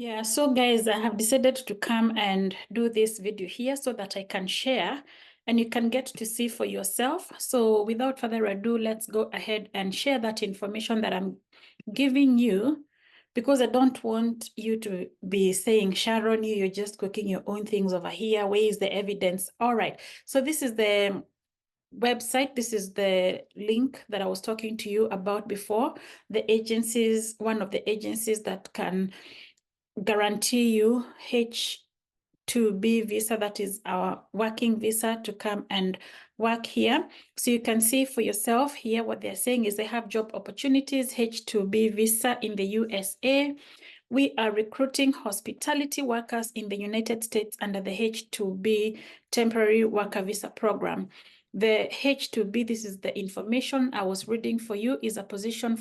Yeah, so guys, I have decided to come and do this video here so that I can share and you can get to see for yourself. So without further ado, let's go ahead and share that information that I'm giving you, because I don't want you to be saying, Sharon, you're just cooking your own things over here. Where is the evidence? All right. So this is the website. This is the link that I was talking to you about before. The agencies, one of the agencies that can guarantee you H-2B visa, that is our working visa, to come and work here. So you can see for yourself here what they're saying is they have job opportunities, H-2B visa in the USA. We are recruiting hospitality workers in the United States under the H-2B temporary worker visa program. The H-2B, this is the information I was reading for you, is a position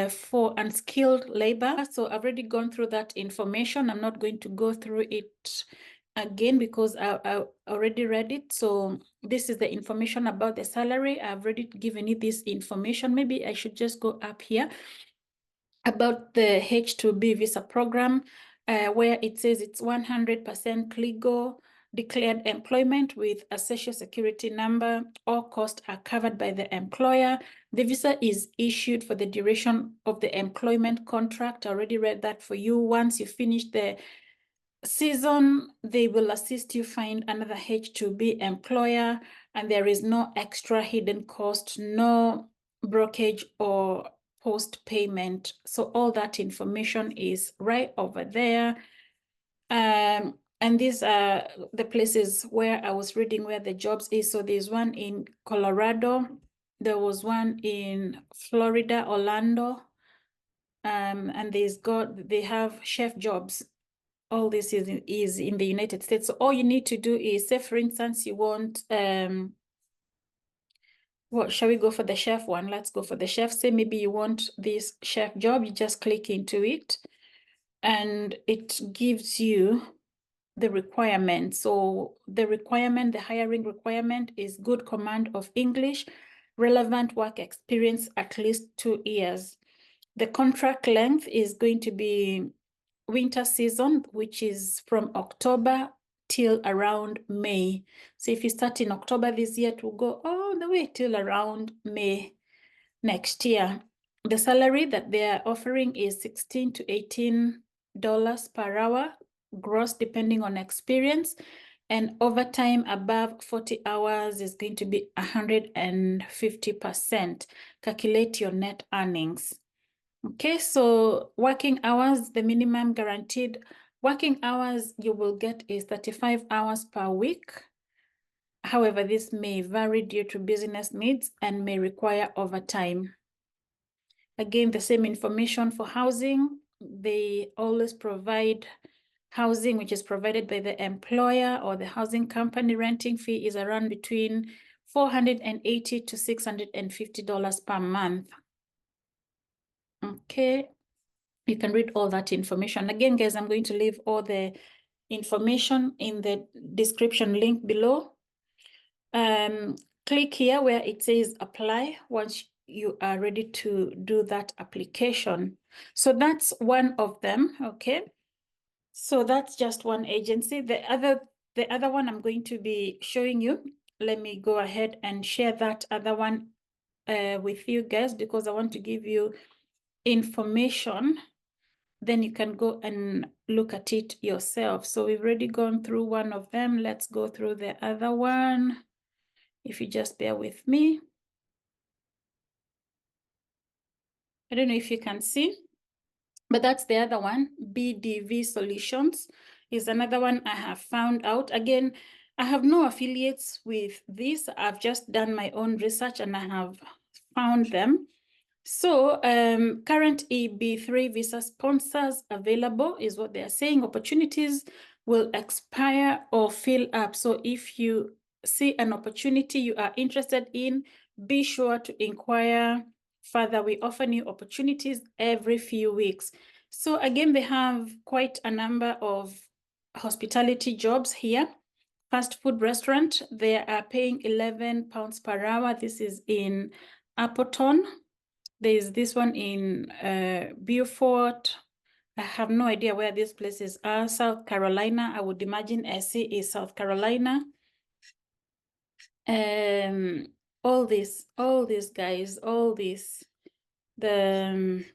for unskilled labor. So I've already gone through that information. I'm not going to go through it again because I already read it. So this is the information about the salary. I've already given you this information. Maybe I should just go up here about the H-2B visa program, where it says it's 100% legal, declared employment with a social security number. All costs are covered by the employer. The visa is issued for the duration of the employment contract. I already read that for you. Once you finish the season, they will assist you find another H-2B employer, and there is no extra hidden cost, no brokerage or post payment. So all that information is right over there. And these are the places where I was reading where the jobs is. So there's one in Colorado. There was one in Florida, Orlando. And they have chef jobs. All this is in the United States. So all you need to do is, say, for instance, you want, what, shall we go for the chef one? Let's go for the chef. Say maybe you want this chef job, you just click into it and it gives you the requirement. So the hiring requirement is good command of English, relevant work experience, at least 2 years. The contract length is going to be winter season, which is from October till around May. So if you start in October this year, it will go all the way till around May next year. The salary that they are offering is $16 to $18 per hour gross, depending on experience. And overtime above 40 hours is going to be 150%. Calculate your net earnings. Okay, so working hours, the minimum guaranteed working hours you will get is 35 hours per week. However, this may vary due to business needs and may require overtime. Again, the same information for housing. They always provide housing, which is provided by the employer or the housing company. Renting fee is around between $480 to $650 per month. Okay, you can read all that information. Again, guys, I'm going to leave all the information in the description link below. Click here where it says apply once you are ready to do that application. So that's one of them, okay? So that's just one agency. The other one I'm going to be showing you. Let me go ahead and share that other one with you guys, because I want to give you information. Then you can go and look at it yourself. So we've already gone through one of them. Let's go through the other one. If you just bear with me. I don't know if you can see, but that's the other one. BDV Solutions is another one I have found out. Again, I have no affiliates with this. I've just done my own research and I have found them. So current EB3 visa sponsors available is what they are saying. Opportunities will expire or fill up. So if you see an opportunity you are interested in, be sure to inquire further. We offer new opportunities every few weeks. So again, they have quite a number of hospitality jobs here. Fast food restaurant, they are paying £11 per hour. This is in Appleton. There's this one in Beaufort, I have no idea where these places are. South Carolina, I would imagine SC is South Carolina. All these guys, the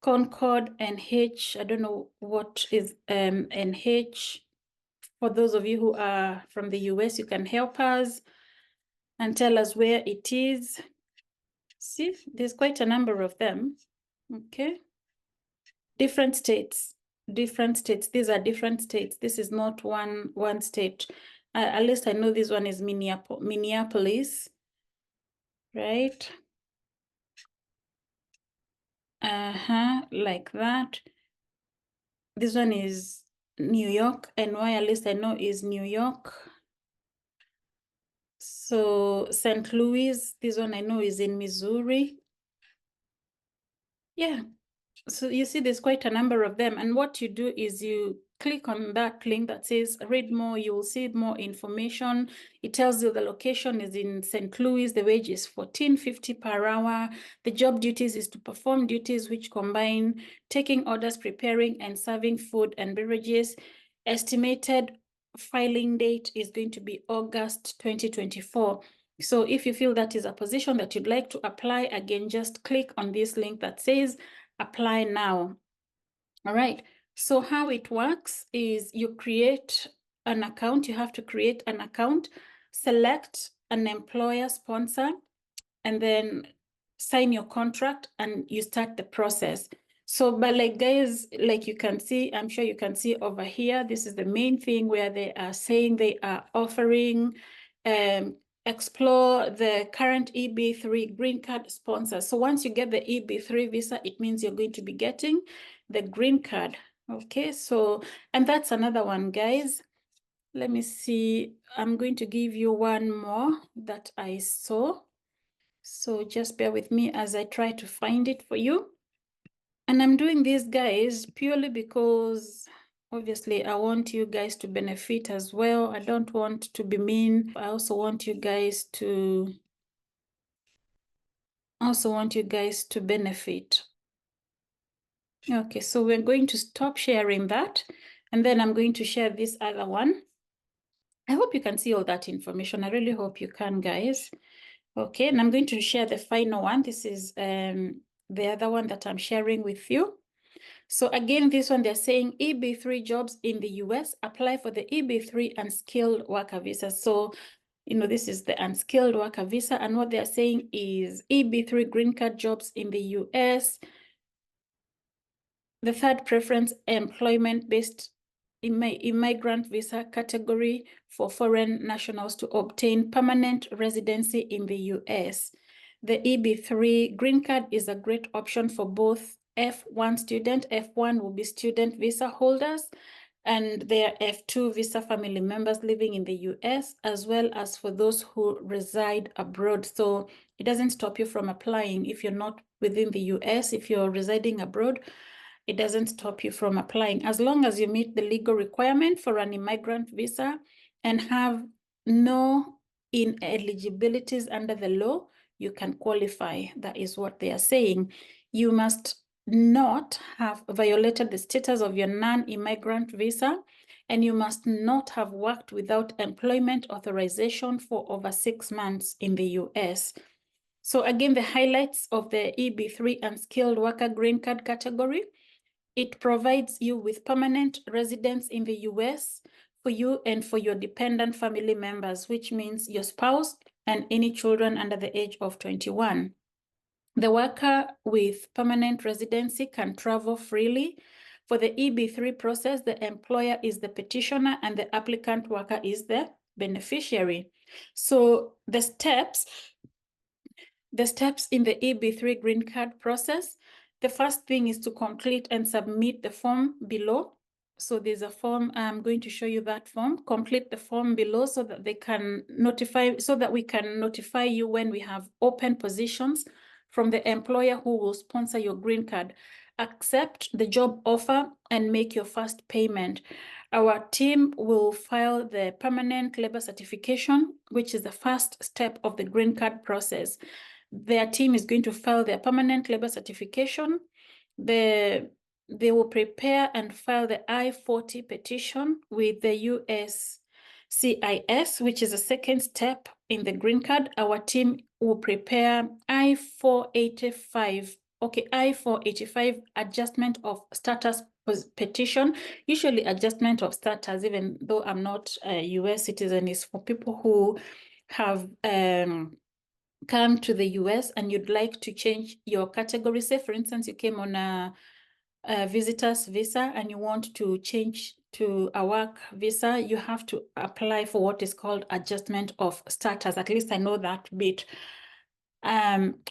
Concord, NH, I don't know what is NH. For those of you who are from the US, you can help us and tell us where it is. See, there's quite a number of them. Okay. Different states. These are different states. This is not one state. At least I know this one is Minneapolis, right? Like that. This one is New York, and NY, at least I know, is New York. So St. Louis, this one I know is in Missouri. Yeah. So you see, there's quite a number of them. And what you do is you click on that link that says read more. You will see more information. It tells you the location is in St. Louis. The wage is $14.50 per hour. The job duties is to perform duties which combine taking orders, preparing and serving food and beverages. Estimated filing date is going to be August 2024. So if you feel that is a position that you'd like to apply, again, just click on this link that says apply now. All right. So how it works is you create an account. You have to create an account, select an employer sponsor, and then sign your contract and you start the process. So, but like guys, like you can see, I'm sure you can see over here, this is the main thing where they are saying they are offering explore the current EB3 green card sponsor. So once you get the EB3 visa, it means you're going to be getting the green card. Okay, so, and that's another one, guys. Let me see. I'm going to give you one more that I saw. So just bear with me as I try to find it for you. And I'm doing this, guys, purely because obviously I want you guys to benefit as well. I don't want to be mean. I also want you guys to benefit. Okay, so we're going to stop sharing that. And then I'm going to share this other one. I hope you can see all that information. I really hope you can, guys. Okay, and I'm going to share the final one. This is the other one that I'm sharing with you. So again, this one, they're saying EB3 jobs in the US, apply for the EB3 unskilled worker visa. So, you know, this is the unskilled worker visa. And what they're saying is EB3 green card jobs in the US. The third preference, employment-based immigrant visa category for foreign nationals to obtain permanent residency in the US. The EB3 green card is a great option for both F1 student. F1 will be student visa holders, and their F2 visa family members living in the US, as well as for those who reside abroad. So it doesn't stop you from applying if you're not within the US. If you're residing abroad, it doesn't stop you from applying. As long as you meet the legal requirement for an immigrant visa and have no ineligibilities under the law, you can qualify. That is what they are saying. You must not have violated the status of your non-immigrant visa, and you must not have worked without employment authorization for over 6 months in the US. So again, the highlights of the EB3 unskilled worker green card category: it provides you with permanent residence in the US for you and for your dependent family members, which means your spouse and any children under the age of 21. The worker with permanent residency can travel freely. For the EB3 process, the employer is the petitioner and the applicant worker is the beneficiary. So the steps in the EB3 green card process: the first thing is to complete and submit the form below. So there's a form, I'm going to show you that form. Complete the form below so that we can notify you when we have open positions from the employer who will sponsor your green card. Accept the job offer and make your first payment. Our team will file the permanent labor certification, which is the first step of the green card process. Their team is going to file their permanent labor certification. they will prepare and file the I-40 petition with the USCIS, which is a second step in the green card. Our team will prepare I-485. Okay, I-485 adjustment of status petition. Usually adjustment of status, even though I'm not a US citizen, is for people who have come to the US and you'd like to change your category. Say, for instance, you came on a visitor's visa and you want to change to a work visa, you have to apply for what is called adjustment of status. At least I know that bit.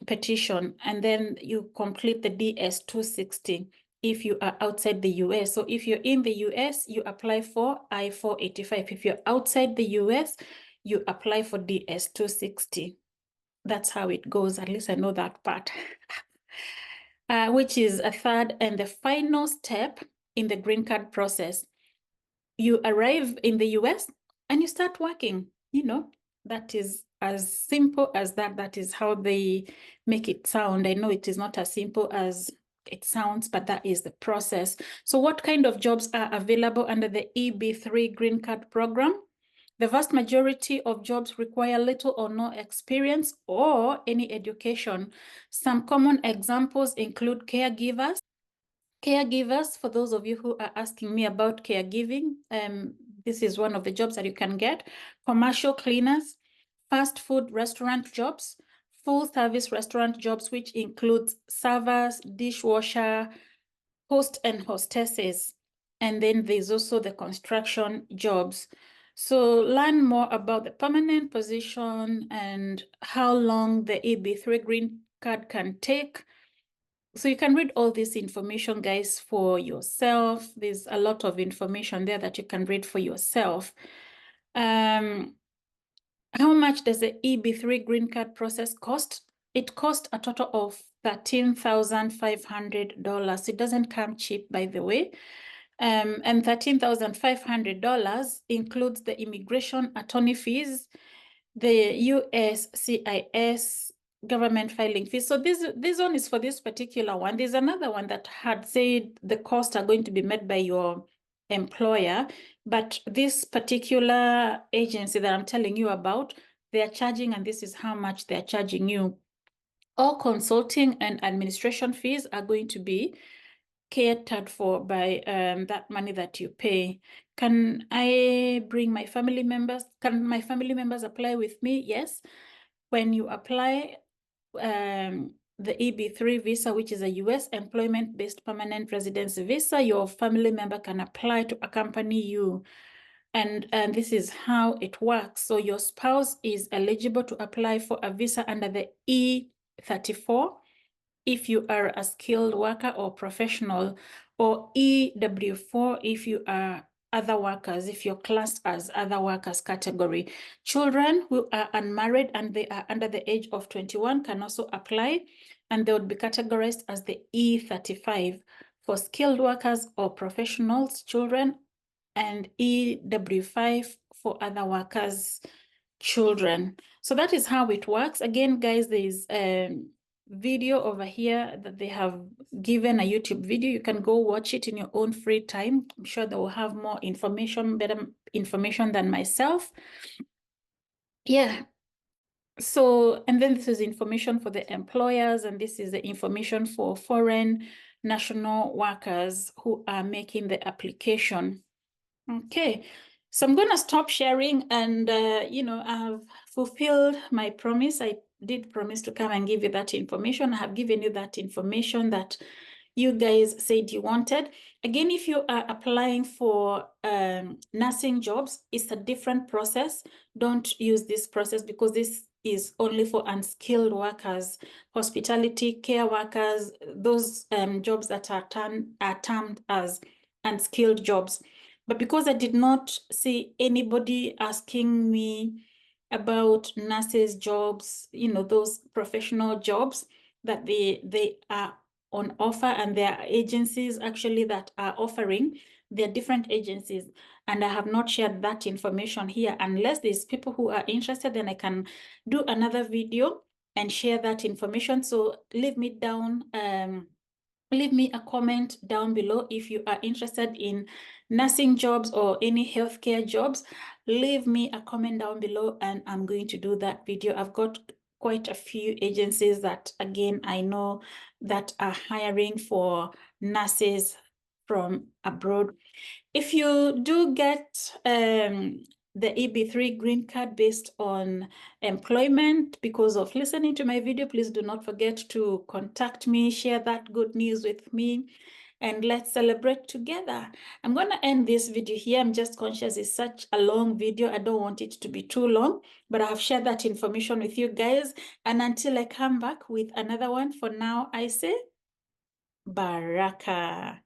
Petition, and then you complete the DS-260 if you are outside the US. So if you're in the US, you apply for I-485. If you're outside the US, you apply for DS-260. That's how it goes. At least I know that part. Which is a third and the final step in the green card process. You arrive in the US and you start working. You know, that is as simple as that. That is how they make it sound. I know it is not as simple as it sounds, but that is the process. So what kind of jobs are available under the EB3 green card program? The vast majority of jobs require little or no experience or any education. Some common examples include caregivers. Caregivers, for those of you who are asking me about caregiving, this is one of the jobs that you can get. Commercial cleaners, fast food restaurant jobs, full service restaurant jobs, which includes servers, dishwasher, host and hostesses. And then there's also the construction jobs. So learn more about the permanent position and how long the EB3 green card can take. So you can read all this information, guys, for yourself. There's a lot of information there that you can read for yourself. How much does the EB3 green card process cost? It costs a total of $13,500. It doesn't come cheap, by the way. And $13,500 includes the immigration attorney fees, the USCIS government filing fees. So this one is for this particular one. There's another one that had said the costs are going to be met by your employer, but this particular agency that I'm telling you about, they are charging, and this is how much they're charging you. All consulting and administration fees are going to be catered for by that money that you pay. Can I bring my family members? Can my family members apply with me? Yes. When you apply the EB3 visa, which is a US employment-based permanent residence visa, your family member can apply to accompany you. And this is how it works. So your spouse is eligible to apply for a visa under the E34 if you are a skilled worker or professional, or EW4 if you are other workers, if you're classed as other workers category. Children who are unmarried and they are under the age of 21 can also apply, and they would be categorized as the E35 for skilled workers or professionals, children, and EW5 for other workers, children. So that is how it works. Again, guys, there is video over here that they have given, a YouTube video. You can go watch it in your own free time. I'm sure they will have more information, better information than myself. Yeah. So, and then this is information for the employers, and this is the information for foreign national workers who are making the application. Okay. So I'm going to stop sharing, and, you know, I've fulfilled my promise. I did promise to come and give you that information. I have given you that information that you guys said you wanted. Again, if you are applying for nursing jobs, it's a different process. Don't use this process because this is only for unskilled workers, hospitality, care workers, those jobs that are termed as unskilled jobs. But because I did not see anybody asking me about nurses' jobs, you know, those professional jobs that they are on offer, and there are agencies actually that are offering, there are different agencies, and I have not shared that information here. Unless there's people who are interested, then I can do another video and share that information. So leave me down leave me a comment down below if you are interested in nursing jobs or any healthcare jobs. Leave me a comment down below and I'm going to do that video. I've got quite a few agencies that, again, I know that are hiring for nurses from abroad. If you do get the EB3 green card based on employment because of listening to my video, please do not forget to contact me, share that good news with me, and let's celebrate together. I'm going to end this video here. I'm just conscious it's such a long video. I don't want it to be too long, but I have shared that information with you guys. And until I come back with another one, for now, I say Baraka.